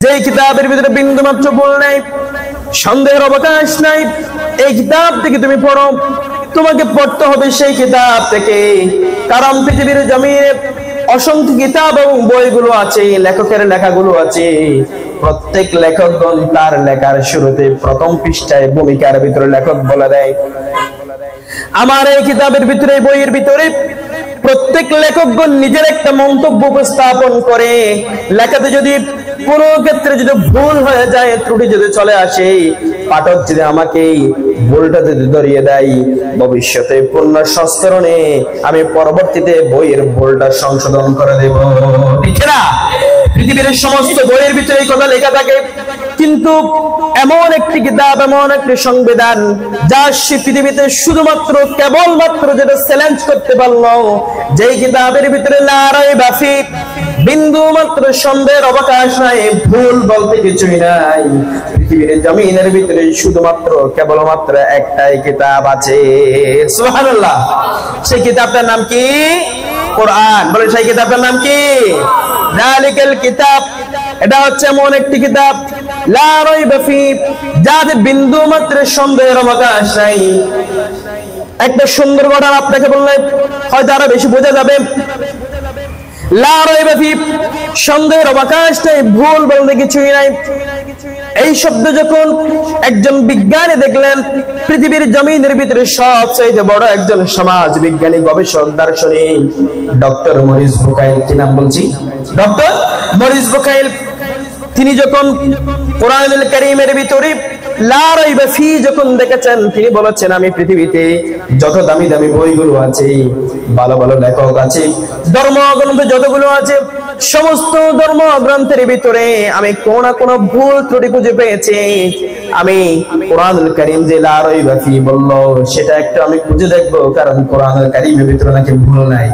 যে কিতাবের ভিতরে বিন্দু মাত্র ভুল নাই, সন্দেহের অবকাশ নাই, এই কিতাব থেকে তুমি পড়ো। তোমাকে পড়তে হবে সেই কিতাব থেকে, কারণ পৃথিবীর জমিনে অসংখ্য কিতাব এবং বইগুলো আছে, লেখকের লেখাগুলো আছে। প্রত্যেক লেখকগণ তার লেখার শুরুতে প্রথম পৃষ্ঠায় ভূমিকার ভিতরে লেখক বলে দেয়, আমার এই কিতাবের ভিতরে, বইয়ের ভিতরে প্রত্যেক লেখকগণ নিজের একটা মন্তব্য উপস্থাপন করে। লেখাতে যদি কোনো ক্ষেত্রে যদি ভুল হয়ে যায়, ত্রুটি যদি চলে আসে, পাঠক যদি আমাকে ভুলটা যদি ধরিয়ে দেয়, ভবিষ্যতে পূর্ণ সংস্করণে আমি পরবর্তীতে বইয়ের ভুলটা সংশোধন করে দেব। ঠিক না? পৃথিবীর সমস্ত বইয়ের ভিতরে এই কথা লেখা থাকে, কিন্তু এমন একটি কিতাব, এমন একটি সংবিধান, যা সে পৃথিবীতে শুধুমাত্র কেবলমাত্র যেটা চ্যালেঞ্জ করতে পারলো, যেই কিতাবের ভিতরে লা রাইবা ফি, বিন্দু মাত্র সন্দেহের অবকাশ নাই, ভুল বলতে কিছুই নাই। পৃথিবীর জমিনের ভিতরে শুধুমাত্র কেবলমাত্র একটাই কিতাব আছে, সুবহানাল্লাহ। সেই কিতাবটার নাম কি? কোরআন। বলে সেই কিতাবটার নাম কি? যালিকাল কিতাব। এটা হচ্ছে এমন একটি কিতাব, লা রাইবা ফি, যাতে বিন্দু মাত্র সন্দেহের অবকাশ নাই। একটা সুন্দর ঘটনা আপনাকে বললে হয়তো আরো বেশি বোঝা যাবে। লা রাইবা ফি, সন্দেহের অবকাশ নাই, ভুল বলতে কিছুই নাই। এই শব্দ যখন একজন বিজ্ঞানী দেখলেন, পৃথিবীর জমিনের ভিতরে সবচেয়ে বড় একজন সমাজ বিজ্ঞানী, গবেষক, দার্শনিক ডক্টর মরিস বুকাইল, কি নাম বলছি? Doctor Morris Bucaille. তিনি যখন কোরআনুল কারীমের ভিতরে লা রাইবা ফি যখন দেখেছেন, তিনি বলেছেন, আমি পৃথিবীতে যত দামি দামি বইগুলো আছে, ভালো ভালো লেখক আছে, ধর্মগ্রন্থ যতগুলো আছে, সমস্ত ধর্মগ্রন্থের ভিতরে আমি কোন না কোন ভুল ত্রুটি খুঁজে পেয়েছি। আমি কোরআনুল কারীম যে লা রাইবা ফি বললো, সেটা একটা আমি খুঁজে দেখবো, কারণ কোরআনুল কারীমের ভিতরে নাকি ভুল নাই।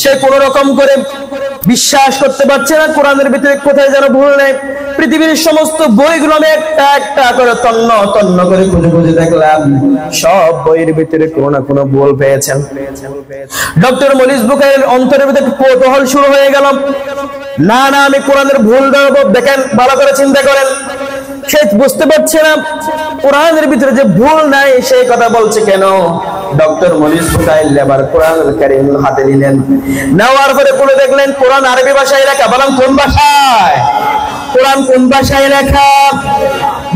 সে কোন রকম করে বিশ্বাস করতে পারছে না কোরআনের ভিতরে কোথায় যেন ভুল নেই। পৃথিবীর সমস্ত বইগুলো আমি একটা একটা করে তন্ন তন্ন করে খুঁজে খুঁজে দেখলাম, সব বইয়ের ভিতরে কোনো না কোনো ভুল পেয়েছেন। ডক্টর মরিস বুকাইল অন্তরের ভিতরে কৌতূহল শুরু হয়ে গেল, না না আমি কোরআনের ভুল ধরবো। দেখেন, ভালো করে চিন্তা করেন, সে বুঝতে পারছে না কোরআনের ভিতরে যে ভুল নাই, সেই কথা বলছে কেন। ডক্টর মরিস বুকাইল আবার কোরআনুল কারীম হাতে নিলেন, নেওয়ার পরে পড়ে দেখলেন কোরআন আরবি ভাষায় লেখা। বললাম কোন ভাষায়? কোরআন কোন ভাষায় লেখা?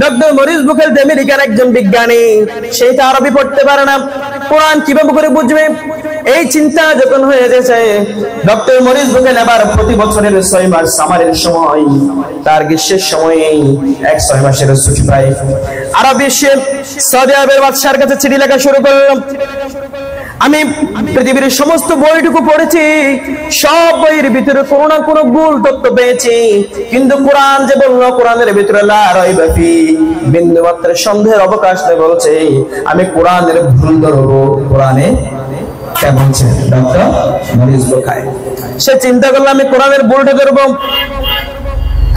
ডক্টর মরিস বুকাইল আমেরিকার একজন বিজ্ঞানী, সেটা আরবি পড়তে পারে না, কোরআন কিভাবে করে বুঝবে? এই চিন্তা যখন হয়ে গেছে, ডক্টর মরিস বুকাইল আবার প্রতি বছরের 6 মাস সামারের সময়, তার গ্রীষ্মের সময় 6 মাসের ছুটি পায়, আরব বিশ্বে সৌদি আরবের বাদশার কাছে চিঠি লেখা শুরু করলাম। আমি পৃথিবীর সমস্ত বইটুকু পড়েছি, সব বইয়ের ভিতরে কোনো না কোনো ভুল তথ্য পেয়েছি, কিন্তু কোরআন যে বললো কোরআনের ভিতরে লা রাইবা ফি, বিন্দু মাত্র সন্দেহের অবকাশ নেই বলছে, আমি কোরআনের ভুল ধরবো। কোরআনে কে বলছে? Doctor Morris Bucaille. সে চিন্তা করলো আমি কোরআনের ভুলটা ধরবো।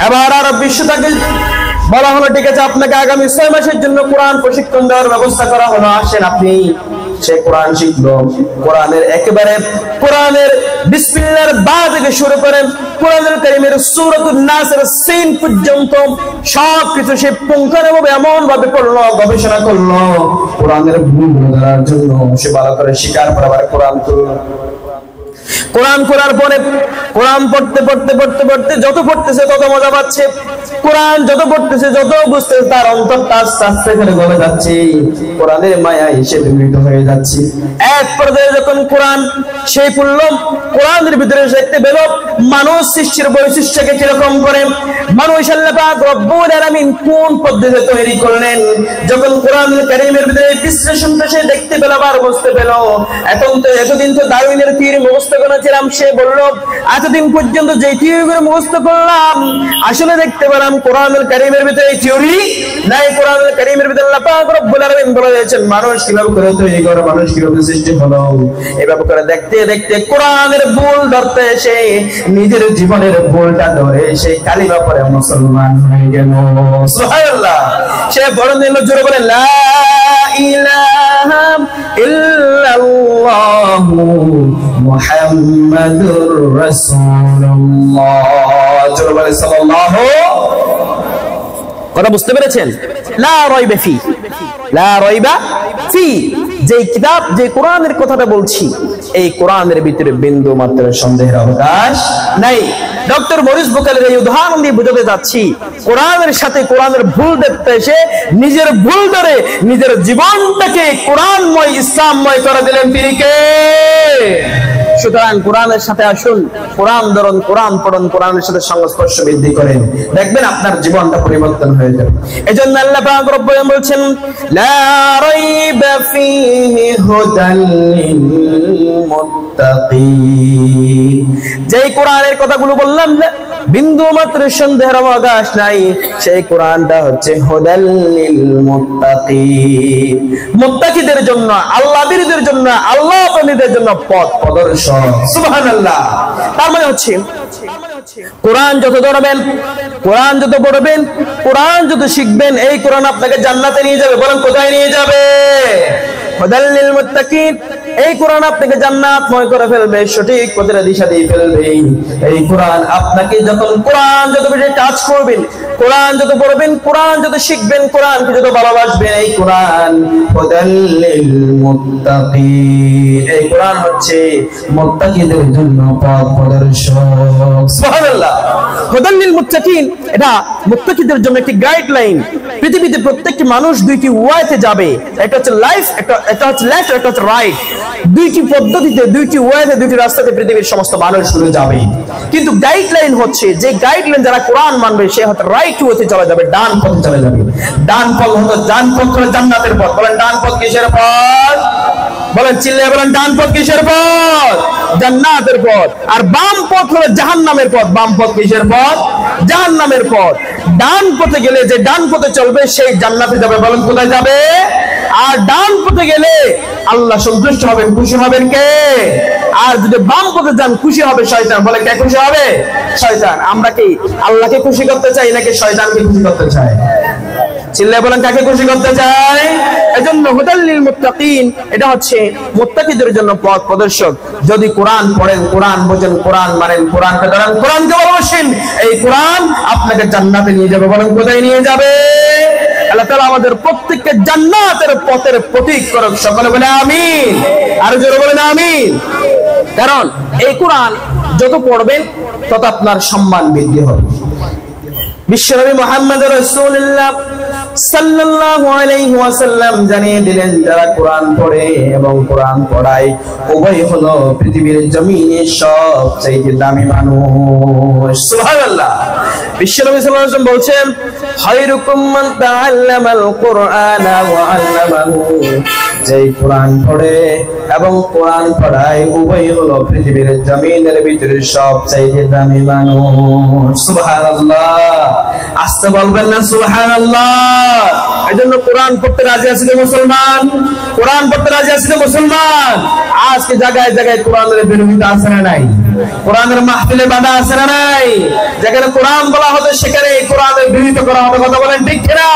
এবার আরব বিশ্ব থেকে বলা হলো, ঠিক আছে, আপনাকে আগামী 6 মাসের জন্য কোরআন প্রশিক্ষণ দেওয়ার ব্যবস্থা করা হলো, আসেন আপনি। সে কোরআন শিখলো। কোরআনের একেবারে কোরআনের বিসমিল্লাহর বা থেকে শুরু করে কোরআনুল কারীমের সূরাতুন নাসের সিন পর্যন্ত সবকিছু সে পুঙ্খানুপুঙ্খভাবে এমন ভাবে পড়লো, গবেষণা করলো কোরআনের ভুল ধরার জন্য। সে ভালো করে শিকার পর আবার কোরআন করলো। কোরআন করার পরে কোরআন পড়তে পড়তে পড়তে পড়তে যত পড়তেছে তত মজা পাচ্ছে। কোরআন যত পড়তেছে যত বুঝতেছে, তার অন্তরটা আস্তে আস্তে করে গলে যাচ্ছে, কোরআনের মায়ায় সে বিমোহিত হয়ে যাচ্ছে। এক পর্যায়ে যখন কোরআন সেই পড়ল, কোরআনের ভিতরে দেখতে পেল মানুষ সৃষ্টির বৈশিষ্ট্যকে কিরকম করে, মানুষ আল্লাহ পাক রব্বুল আলামিন কোন পদ্ধতিতে তৈরি করলেন। যখন কোরআনুল কারীমের ভিতরে বিশ্লেষণটা সে দেখতে পেল, আবার বুঝতে পেল, এতদিন তো ডারউইনের থিওরি মুখস্থ করেছিলাম। সে বলল, এতদিন পর্যন্ত যে থিওরিগুলো মুখস্থ করলাম, আসলে দেখতে পেলাম কোরআনুল কারীমের ভিতরে এই থিওরি নাই। কোরআনুল কারীমের ভিতরে আল্লাহ পাক রব্বুল আলামিন বলে দিয়েছেন মানুষ কিভাবে করে তৈরি করে, মানুষ কিভাবে সৃষ্টি হলো। এভাবে করে দেখতে দেখতে কোরআনের ভুল ধরতে এসে নিজের জীবনের ভুলটা ধরে সে কালিমা পড়ে মুসলমান হয়ে গেল। সুবহানাল্লাহ। সে বড় দিন জোরে বলে লা ইলাহা ইল্লাল্লাহু মুহাম্মাদুর রাসূলুল্লাহ। জোরে বলে সাল্লাল্লাহু কথা বুঝতে পেরেছেন? লা রাইবা ফি, লা রাইবা ফি, যে কিতাব, যে কোরআনের কথাটা বলছি, এই কোরআনের ভিতরে বিন্দু মাত্র সন্দেহের অবকাশ নাই। ডক্টর মরিস বুকালের এই উদাহরণ দিয়ে বোঝাতে যাচ্ছি, কোরআনের সাথে কোরআনের ভুল দেখতে এসে নিজের ভুল ধরে নিজের জীবনটাকে কোরআনময়, ইসলামময় করে দিলেন তিনি কে? সুতরাং কোরআনের সাথে আসুন, কোরআন ধরুন, কোরআন পড়ুন, কোরআনের সাথে সংস্পর্শ বৃদ্ধি করেন, দেখবেন আপনার জীবনটা পরিবর্তন হয়ে যাবে। এজন্য আল্লাহ পাক রব্বুল আলামিন বলছেন, লা রাইবা ফীহি হুদাল লিল মুত্তাকিন। যেই কোরআনের কথাগুলো বললাম না, বিন্দু মাত্র সন্দেহের অবকাশ নাই, সেই কোরআনটা হচ্ছে হুদাল লিল মুত্তাকিন, মুত্তাকিদের জন্য, আল্লাহবিরদের জন্য, আল্লাহ প্রেমীদের জন্য পথ প্রদর্শক। সুবহানাল্লাহ। তার মানে হচ্ছে কোরআন যত ধরবেন, কোরআন যত পড়বেন, কোরআন যত শিখবেন, এই কোরআন আপনাকে জান্নাতে নিয়ে যাবে। বলেন কোথায় নিয়ে যাবে? হুদাল লিল মুত্তাকিন। এই কোরআন আপনাকে জান্নাতময় করে ফেলবে, সঠিক পথের দিশা দিয়ে ফেলবে। এই কোরআন আপনাকে কোরআন যত বেশি টাচ করবেন, কোরআন যত পড়বেন, কোরআন যত শিখবেন, কোরআনকে যত ভালোবাসবেন, এই কোরআন হুদাল লিল মুত্তাকিন, এই কোরআন হচ্ছে মুত্তাকিদের জন্য পথ প্রদর্শক। সুবহানাল্লাহ। হুদাল লিল মুত্তাকিন, এটা মুত্তাকিদের জন্য একটি গাইডলাইন। পৃথিবীতে প্রত্যেকটি মানুষ দুইটি ওয়েতে যাবে, একটা হচ্ছে লাইফ, একটা হচ্ছে লেফট, একটা হচ্ছে রাইট। দুইটি পদ্ধতিতে, দুইটি ওয়েতে, দুইটি রাস্তাতে পৃথিবীর সমস্ত মানুষগুলো যাবে। কিন্তু গাইডলাইন হচ্ছে, যে গাইডলাইন যারা কোরআন মানবে সে হয়তো রাইট ওয়েতে চলে যাবে, ডান পথে চলে যাবে। ডান পথ হলো, ডান পথ হলো জান্নাতের পথ। বলেন ডান পথ কিসের পথ? বলেন চিল্লায়ে বলেন, ডান পথ কিসের পথ? জান্নাতের পথ। আর বাম পথ হলো জাহান্নামের পথ। বাম পথ কিসের পথ? জাহান্নামের পথ। ডান পথে গেলে, যে ডান পথে চলবে সেই জান্নাতে যাবে। বলেন কোথায় যাবে? আর ডান পথে গেলে আল্লাহ সন্তুষ্ট হবেন, খুশি হবেন কে? আর যদি বাম পথে যান, খুশি হবে শয়তান। বলে কে খুশি হবে? শয়তান। আমরা কি আল্লাহকে খুশি করতে চাই নাকি শয়তানকে খুশি করতে চাই? চিল্লায়ে বলেন কাকে খুশি করতে চাই? এজন্য হুদাল লিল মুত্তাকিন, এটা হচ্ছে মুত্তাকিদের জন্য পথ প্রদর্শক। যদি কোরআন পড়েন, কোরআন বোঝেন, কোরআন মানেন, কোরআনকে ধরেন, কোরআনকে ভালোবাসেন, এই কোরআন আপনাকে জান্নাতে নিয়ে যাবে। বলেন কোথায় নিয়ে যাবে? আল্লাহ তাআলা আমাদের প্রত্যেককে জান্নাতের পথের প্রতীক করুক। সকলে বলে আমিন। আর জোরে বলেন আমিন। কারণ এই কোরআন যত পড়বেন তত আপনার সম্মান বৃদ্ধি হবে। বিশ্বনবী মুহাম্মদ রাসূলুল্লাহ সাল্লাল্লাহু আলাইহি ওয়াসাল্লাম জানিয়ে দিলেন, যারা কোরআন পড়ে এবং কোরআন পড়ায় উভয় হলো পৃথিবীর জমিনে সবচেয়ে দামি মানুষ। সুবহানাল্লাহ। বিশ্বনবী সাল্লাল্লাহু আলাইহি ওয়াসাল্লাম বলছেন, খায়রুকুম মান তাআল্লামাল কুরআনা ওয়া আল্লামাহু, যে কোরআন পড়ে এবং কোরআন পড়ায় উভয় হলো পৃথিবীর জমিনের ভিতরে সবচেয়ে দামি মানুষ। সুবহানাল্লাহ। আস্তে বলবেন না সুবহানাল্লাহ। এজন্য কোরআন পড়তে রাজি আছে মুসলমান, কোরআন পড়তে রাজি আছে মুসলমান। আজকে জায়গায় জায়গায় কোরআনের বিরোধিতা আছে না নাই? কোরআনের মাহফিলে বাধা আছে না নাই? যেখানে কোরআন বলা হবে সেখানে কোরআনের বিরোধিতা করা হবে। কথা বলেন ঠিক কিনা?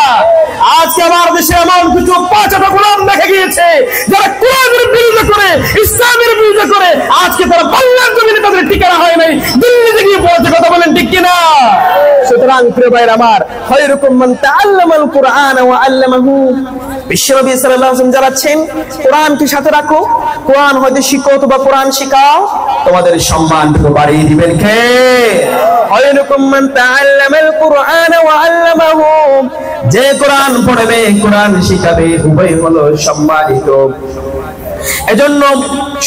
আজকে আমার দেশে এমন কিছু পাঁচটা কোরআন দেখা গিয়েছে যারা কোরআনের বিরোধিতা করে, ইসলামের বিরোধিতা করে, আজকে তারা বাংলার জমিনে তাদের ঠিকানা হয় নাই, দিল্লিতে গিয়ে পড়ছে। কথা বলেন ঠিক কিনা? সুতরাং প্রিয় ভাইরা আমার, খায়রুকুম মান তাআল্লামাল কুরআনা ওয়া আল্লামাহু, বিশ্বনবী সাল্লাল্লাহু আলাইহি ওয়াসাল্লাম জানাচ্ছেন, কোরআনকে সাথে রাখো, কোরআন হয়তো শিখো অথবা কোরআন শেখাও, তোমাদের সম্মানটুকু বাড়িয়ে দিবেন কে? খায়রুকুম মান তাআল্লামাল কুরআনা ওয়া আল্লামাহু, যে কোরআন পড়বে, কোরআন শিখাবে, উভয় হলো সম্মানিত। এজন্য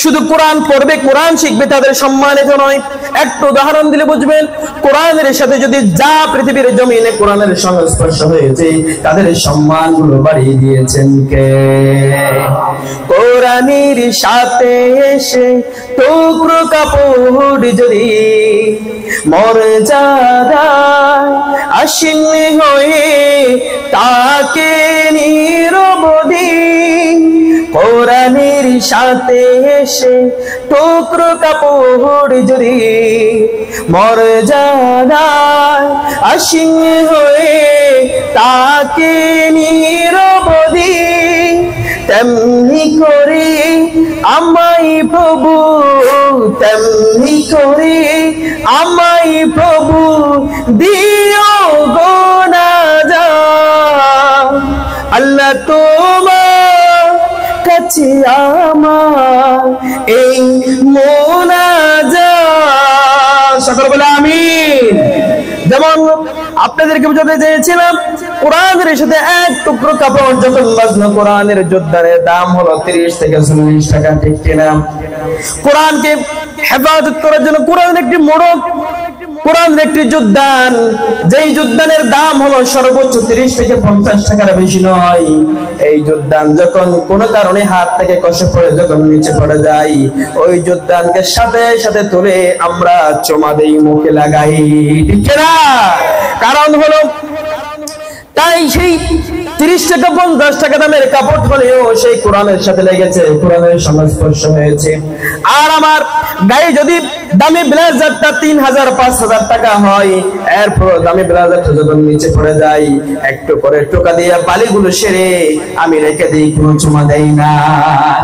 শুধু কোরআন পড়বে, কোরআন শিখবে, তাদের সম্মানিত নয়। একটা উদাহরণ দিলে বুঝবেন, কোরআনের সাথে যদি যা পৃথিবীর জমিনে কোরআনের সংস্পর্শ হয়েছে তাদের সম্মানগুলো বাড়িয়ে দিয়েছেন কে? কোরআনের সাথে এসে টুকরো কাপড় যদি মর্যাদায় আসীন হয়ে তাকে নিরবধি, কোরআনের সাথে এসে টুকরো কাপড় যদি মর্যাদায় আসীন হয়ে তাকে নিরবধি, তেমনি করে আমায় প্রভু, তেমনি করে আমায় প্রভু দিও গো নাজাত। তোমার কাছে আমার এই মোনাজাত। সকলে বলে আমিন। যেমন আপনাদেরকে বুঝাতে চেয়েছিলাম, কোরআনের সাথে এক টুকরো কাপড় যখন বাজলো, কোরআনের যোদ্ধারের দাম হলো 30 থেকে 40 টাকা, ঠিক কিনা? কোরআনকে হেফাজত করার জন্য কোরআনের একটি মোড়ক, কোরআনের একটি যোদ্ধান, যেই যোদ্ধানের দাম হলো সর্বোচ্চ 30 থেকে 50 টাকার বেশি নয়। এই যোদ্ধান যখন কোনো কারণে হাত থেকে কষে পড়ে যখন নিচে পড়ে যায়, ওই যোদ্ধানকে সাথে সাথে তুলে আমরা চুমা দেই, মুখে লাগাই, ঠিক না? কারণ হলো তাই সেই 30 টাকা 50 টাকা দামের কাপড় হলেও সেই কোরআনের সাথে লেগেছে, কোরআনের সংস্পর্শ হয়েছে। আর আমার গায়ে যদি দামি ব্লেজারটা 3000 5000 টাকা হয়, এরপর দামি ব্লেজারটা যখন নিচে পড়ে যায়, একটু করে টোকা দিয়ে বালিগুলো সেরে আমি রেখে দিই, কোনো চুমা দেই না,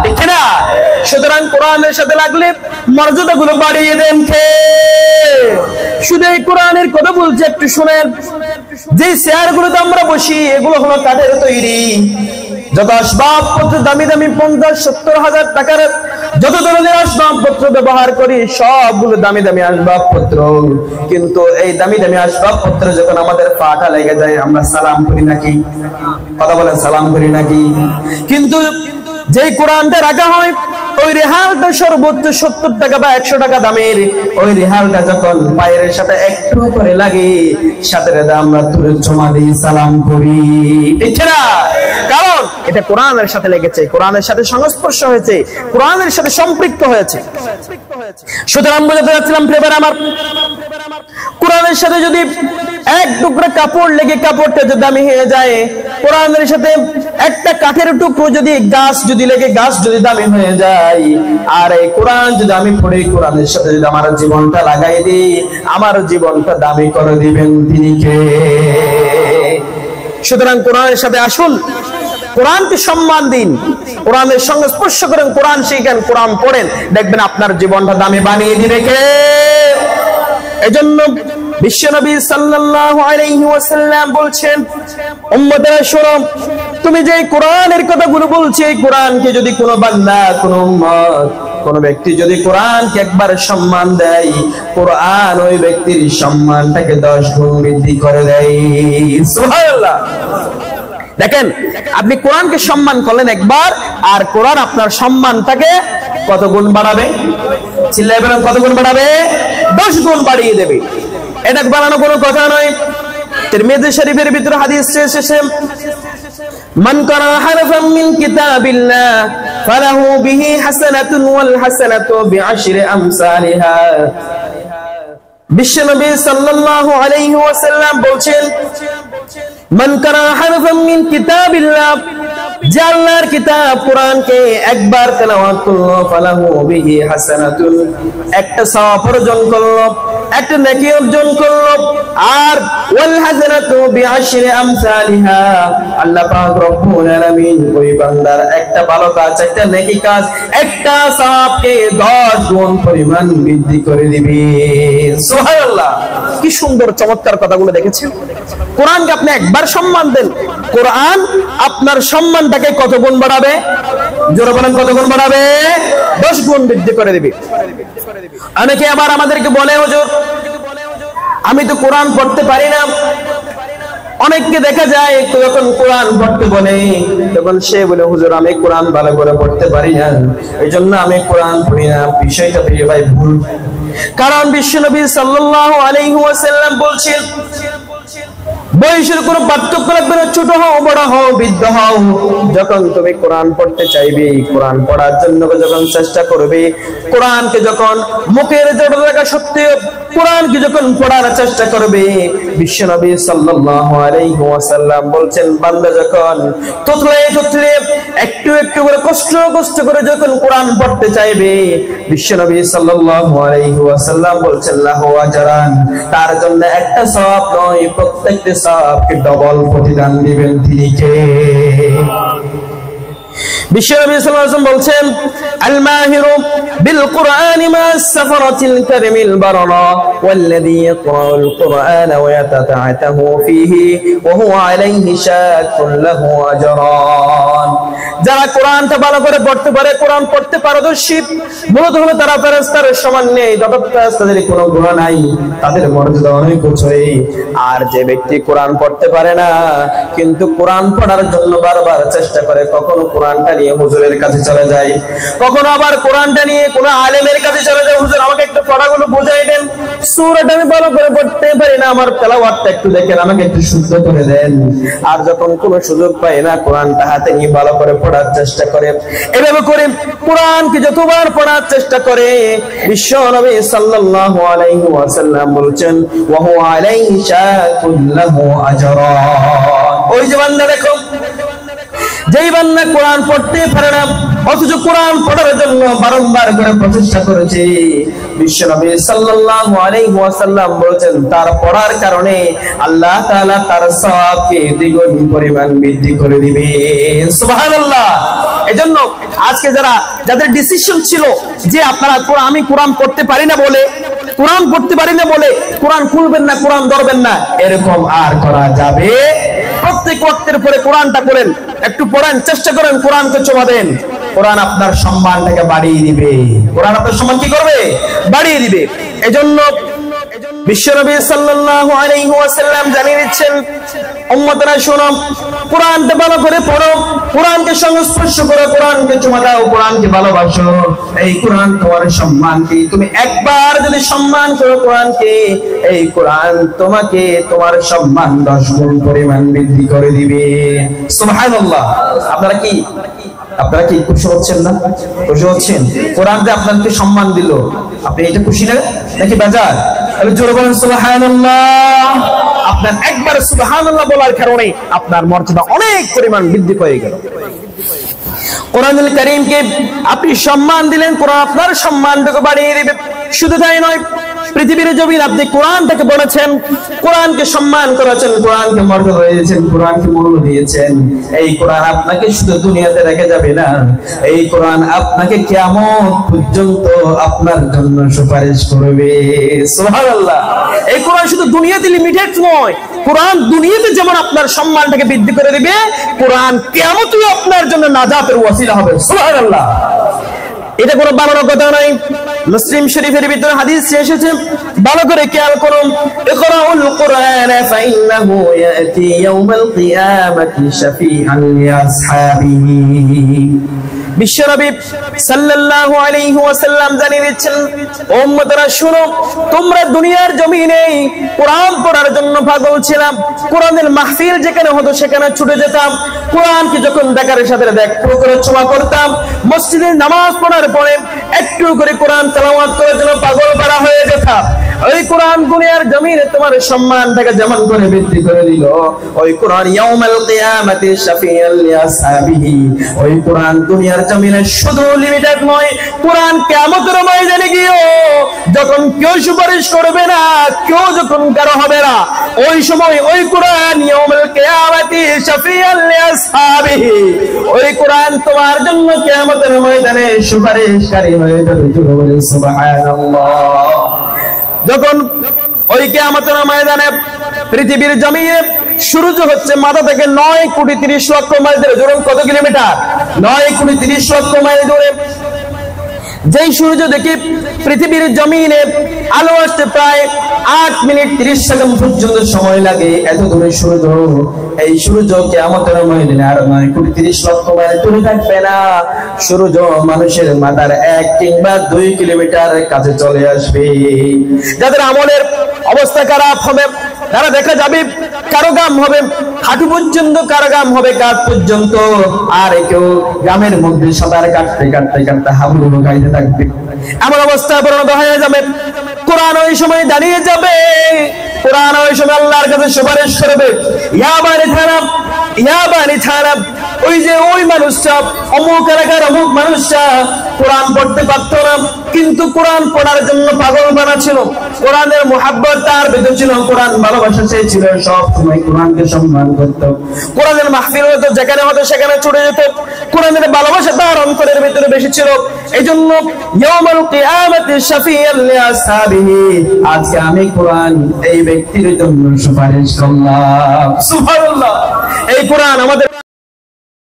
ঠিক না? সুতরাং কোরআনের সাথে লাগলে মর্যাদাগুলো বাড়িয়ে দেন কে? শুধু এই কোরআনের কথা বলছে, একটু শুনেন। যে চেয়ারগুলোতে আমরা বসি এগুলো হলো কাঠের তৈরি। যত আসবাবপত্র দামি দামি 50-70 হাজার টাকার যত ধরনের আসবাবপত্র ব্যবহার করি সবগুলো দামি দামি আসবাবপত্র, কিন্তু এই দামি দামি আসবাবপত্র যখন আমাদের পাটা লেগে যায় আমরা সালাম করি নাকি? কথা বলেন, সালাম করি নাকি? কিন্তু যেই কোরআনটা রাখা হয় ওই রেহালটা সর্বোচ্চ 70 টাকা বা 100 টাকা দামের, ওই রেহালটা যখন পায়ের সাথে একটু করে লাগে, সাথে আমরা তুলে চুমা দিই, সালাম করি, ঠিক না? কারণ এটা কোরআনের সাথে লেগেছে, কোরআনের সাথে সংস্পর্শ হয়েছে, কোরআনের সাথে সম্পৃক্ত হয়েছে। সুতরাং বোঝাতে যাচ্ছিলাম প্রিয়রা আমার, কোরআনের সাথে যদি এক টুকরা কাপড় লেগে কাপড়টা যদি দামি হয়ে যায়, কোরআনের সাথে একটা কাঠের টুকরো যদি গাছ যদি লেগে গাছ যদি দামি হয়ে যায়, আর এই কোরআন যদি আমি পড়ি, কোরআনের সাথে যদি আমার জীবনটা লাগাই দিই, আমার জীবনটা দামি করে দিবেন তিনি কে? সুতরাং কোরআনের সাথে আসুন, কোরআনকে সম্মান দিন, কোরআনের সঙ্গে স্পর্শ করেন, কোরআন শিখেন, কোরআন পড়েন, দেখবেন আপনার জীবনটা দামি বানিয়ে দিবে কে? এজন্য বিশ্বনবী সাল্লাল্লাহু আলাইহি ওয়াসাল্লাম বলছেন, উম্মতেরা শোনো, তুমি যে কোরআনের কথাগুলো বলছো, এই কোরআনকে যদি কোনো বান্দা, কোনো উম্মত, কোন ব্যক্তি যদি কোরআনকে একবার সম্মান দেয়, কোরআন ওই ব্যক্তির সম্মানটাকে 10 গুণ বৃদ্ধি করে দেয়। সুবহানাল্লাহ। দেখেন, আপনি কোরআনকে সম্মান করলেন একবার, আর কোরআন আপনার সম্মানটাকে কত গুণ বাড়াবে? চিল্লায়ে বলেন, কত গুণ বাড়াবে? 10 গুণ বাড়িয়ে দেবে। এটা বানানো কোনো কথা নয়। তিরমিজি শরীফের ভিতরে হাদিস এসেছে, মান কারা হারফান মিন কিতাবিল্লাহ ফালাহু বিহি হাসানাতুন ওয়াল হাসানাতু বিআশরি আমসালিহা। বিশ্বনবী সাল্লাল্লাহু আলাইহি ওয়াসাল্লাম বলেন, মান কারা হারফান মিন কিতাবিল্লাহ, যে আল্লাহর কিতাব কোরআনকে একবার তেলাওয়াত করলো, ফালাহু বিহি হাসানাতুন, একটা সওয়াব অর্জন করলো, একটা নেকি অর্জন করলো, আর ওয়াল হাসানাতু বিআশরি আমসালিহা, আল্লাহ পাক রব্বুল আলামিন ওই বান্দার একটা ভালো কাজ, একটা নেকি কাজ, একটা সওয়াবকে 10 গুণ পরিমাণ বৃদ্ধি করে দিবে। সুবহানাল্লাহ। কি সুন্দর চমৎকার কথাগুলো দেখেছেন। কোরআনকে আপনি একবার সম্মান দেন, কোরআন আপনার সম্মানটাকে কত গুণ বাড়াবে? জোরে বলেন, কত গুণ বাড়াবে? 10 গুণ বৃদ্ধি করে দিবে। অনেকে আবার আমাদেরকে বলে, হুজুর আমি তো কোরআন পড়তে পারি না। অনেককে দেখা যায় যখন কোরআন পড়তে বলে তখন সে বলে, হুজুর আমি কোরআন ভালো করে পড়তে পারি না, এই জন্য আমি কোরআন পড়ি না। বিষয়টা ভাই ভুল। কারণ বিশ্বনবী সাল্লাল্লাহু আলাইহি ওয়াসাল্লাম বলছেন, বয়সের কোনো পার্থক্য রাখবে না, ছোট হও, বড় হও, বৃদ্ধ হও, যখন তুমি কোরআন পড়তে চাইবে, কোরআন পড়ার জন্য যখন চেষ্টা করবে, কোরআনকে যখন মুখের জড় রাখা সত্ত্বেও কোরআনকে যখন পড়ার চেষ্টা করবে, বিশ্বনবী সাল্লাল্লাহু আলাইহি ওয়াসাল্লাম বলছেন, বান্দা যখন তোতলে তোতলে একটু একটু করে কষ্ট কষ্ট করে যখন কোরআন পড়তে চাইবে, বিশ্বনবী সাল্লাল্লাহু আলাইহি ওয়াসাল্লাম বলছেন, লাহু আজরান, তার জন্য একটা সওয়াব নয়, প্রত্যেকটা সওয়াবকে ডবল প্রতিদান দিবেন তিনি কে? বিশ্বনবী সাল্লাল্লাহু আলাইহি ওয়াসাল্লাম বলছেন, আল মাহিরু বিল কুরআনি মা'আস সাফারাতিল কারিমিল বারারা ওয়াল্লাযী ইয়াকরাউল কুরআনা ওয়া ইয়াতাতাআতাহু ফীহি ওয়া হুয়া আলাইহি শাকুন লাহু আজরান। যারা কোরআনটা ভালো করে পড়তে পারে, কোরআন পড়তে পারদর্শী, মূলত হলো তারা ফেরেশতার সমান নেই, তবে ফেরেশতাদের কোনো গুনাহ নাই, তাদের মর্যাদা অনেক উঁচু। আর যে ব্যক্তি কোরআন পড়তে পারে না কিন্তু কোরআন পড়ার জন্য বারবার চেষ্টা করে, কখনো কোরআনটা নিয়ে হুজুরের কাছে চলে যায়, কখনো আবার কোরআনটা নিয়ে কোনো আলেমের কাছে চলে যায়, হুজুর আমাকে একটু পড়াগুলো বুঝাই দেন, সূরাটা আমি ভালো করে পড়তে পারি না, আমার তেলাওয়াতটা একটু দেখেন, আমাকে একটু শুদ্ধ করে দেন। আর যখন কোনো সুযোগ পায় না, কোরআনটা হাতে নিয়ে ভালো করে পড়ার চেষ্টা করে। এভাবে করে কোরআনকে যতবার পড়ার চেষ্টা করে, বিশ্ব নবী সাল্লাল্লাহু আলাইহি ওয়াসাল্লাম বলেছেন, ওয়া হুয়া আলাইহি শাকুন লাহু আজরান। ওই যে বান্দা দেখো, যেই বান্দা কোরআন পড়তে পারে না অথচ কোরআন পড়ার জন্য বারংবার করে প্রচেষ্টা করেছে, বিশ্বনবী সাল্লাল্লাহু আলাইহি ওয়াসাল্লাম বলেছেন, তার পড়ার কারণে আল্লাহ তাআলা তার সওয়াবকে দ্বিগুণ পরিমাণ বৃদ্ধি করে দিবেন। সুবহানাল্লাহ। এজন্য আজকে যাদের ডিসিশন ছিল যে আপনারা আমি কোরআন পড়তে পারি না বলে, কোরআন পড়তে পারি না বলে কোরআন খুলবেন না, কোরআন ধরবেন না, এরকম আর করা যাবে। প্রত্যেক ওয়াক্তের পরে কোরআনটা করেন, একটু পড়েন, চেষ্টা করেন, কোরআনকে চোমা দেন, কোরআন আপনার সম্মানটাকে বাড়িয়ে দিবে। কোরআন আপনার সম্মান কি করবে? বাড়িয়ে দিবে। এজন্য বিশ্বনবী সাল্লাল্লাহু আলাইহি ওয়াসাল্লাম জানিয়ে দিচ্ছেন, উম্মতরা শোনো, কোরআনটা ভালো করে পড়ো, কোরআনকে সংস্পর্শ করো, কোরআনকে চুমা দাও, কোরআনকে ভালোবাসো। এই কোরআন তোমার সম্মানকে, তুমি একবার যদি সম্মান করো কোরআনকে, এই কোরআন তোমাকে তোমার সম্মান 10 গুণ পরিমাণ বৃদ্ধি করে দিবে। সুবহানাল্লাহ। আপনারা কি খুশি হচ্ছেন না? খুশি হচ্ছেন? কোরআন যে আপনাকে সম্মান দিল, আপনি এটা খুশি না নাকি বেজার? তাহলে জোরে বলেন সুবহানাল্লাহ। আপনার একবার সুবহানাল্লাহ বলার কারণে আপনার মর্যাদা অনেক পরিমাণ বৃদ্ধি হয়ে গেল। কোরআনুল কারীমকে আপনি সম্মান দিলেন, কোরআন আপনার সম্মানটাকে বাড়িয়ে দিবে। শুধু তাই নয়, পৃথিবীর জমিন আপনি কোরআনটাকে পড়েছেন, কোরআনকে সম্মান করেছেন, কোরআনকে মর্যাদা দিয়েছেন, কোরআনকে মূল্য দিয়েছেন। এই কোরআন আপনাকে শুধু দুনিয়াতে রেখে যাবে না, এই কোরআন আপনাকে কিয়ামত পর্যন্ত আপনার জন্য সুপারিশ করবে। সুবহানাল্লাহ। এই কোরআন শুধু দুনিয়াতে লিমিটেড নয়, কোরআন দুনিয়াতে যেমন আপনার সম্মানটাকে বৃদ্ধি করে দিবে, কোরআন কিয়ামতেও আপনার জন্য নাজাতের ওয়াসিলা হবে। সুবহানাল্লাহ। এটা কোনো বানানোর কথা নয়, মুসলিম শরীফের ভিতরে হাদিস এসেছে, ভালো করে খেয়াল করুন। ইকরাউল কুরআন ফাইন্নাহু ইয়াতি ইয়াউমাল কিয়ামাতি শাফিআন লিআসহাবিহি। বিশ্বনবী সাল্লাল্লাহু আলাইহি ওয়াসাল্লাম জানিয়ে দিচ্ছেন, উম্মতরা শুনো, তোমরা দুনিয়ার জমিনে কোরআন পড়ার জন্য পাগল ছিলাম, কোরআনের মাহফিল যেখানে হতো সেখানে ছুটে যেতাম, কোরআনকে যখন দেখার সাথে একটু করে ছোঁয়া করতাম, মসজিদে নামাজ পড়ার পরে একটু করে কোরআন তেলাওয়াত করার জন্য পাগল পারা হয়ে যেতাম। ওই কোরআন দুনিয়ার জমিনে তোমার সম্মানটাকে যেমন করে বৃদ্ধি করে দিল, ওই কোরআন ইয়াউমাল কিয়ামাতি শাফিআন লিআসহাবিহি, ওই কোরআন দুনিয়ার জমিনে শুধু লিমিটেড নয়, কোরআন কিয়ামতের ময়দানে গিয়েও যখন কেউ সুপারিশ করবে না, কেউ যখন কারো হবে না, ওই সময় ওই কোরআন ইয়াউমাল কিয়ামাতি শাফিআন লিআসহাবিহি, ওই কোরআন তোমার জন্য কিয়ামতের ময়দানে সুপারিশকারী হয়ে যাবে। সুবহানাল্লাহ। যখন ওই কিয়ামতের ময়দানে পৃথিবীর জমিনে সূর্য হচ্ছে মাথা থেকে 9,30,00,000 মাইল দূরে। ধরুন কত কিলোমিটার? 9,30,00,000 মাইল দূরে। যেই সূর্য দেখি পৃথিবীর জমিনে আলো আসতে প্রায় 8 মিনিট 30 সেকেন্ড পর্যন্ত সময় লাগে, এত দূরে সূর্য। এই সূর্য কিয়ামতের ময়দানে আর 9,30,00,000 মাইল দূরে থাকবে না, সূর্য মানুষের মাথার 1 কিংবা 2 কিলোমিটার কাছে চলে আসবে। যাদের আমলের অবস্থা খারাপ হবে, তারা দেখা যাবে কারো গাম হবে হাঁটু পর্যন্ত, কারো গাম হবে কাঁধ পর্যন্ত, আর কেউ গ্রামের মধ্যে সাঁতার কাটতে কাটতে কাটতে হাবুডুবু খাইতে থাকবে। এমন অবস্থায় পরিণত হয়ে যাবে। কোরআন ওই সময় দাঁড়িয়ে যাবে, কোরআন ওই সময় আল্লাহর কাছে সুপারিশ করবে, ইয়া বারিকানা ইয়া বানি থানা, ওই যে ওই মানুষটা অমুক এলাকার অমুক মানুষটা কোরআন পড়তে পারতো না, কিন্তু কোরআন পড়ার জন্য পাগল বানাচ্ছিল, কোরআনের মুহাব্বত তার ভিতর ছিল, কোরআন ভালোবাসা সে ছিল, সব সময় কোরআনকে সম্মান করত, কোরআনের মাহফিল হতো যেখানে হতো সেখানে ছুটে যেত, কোরআনের ভালোবাসা তার অন্তরের ভিতরে বেশি ছিল। এই জন্য ইয়াউমুল কিয়ামাতি শাফিয়াল লিআসহাবিহি, আজকে আমি কোরআন এই ব্যক্তির জন্য সুপারিশ করলাম। সুবহানাল্লাহ। এই কোরআন আমাদের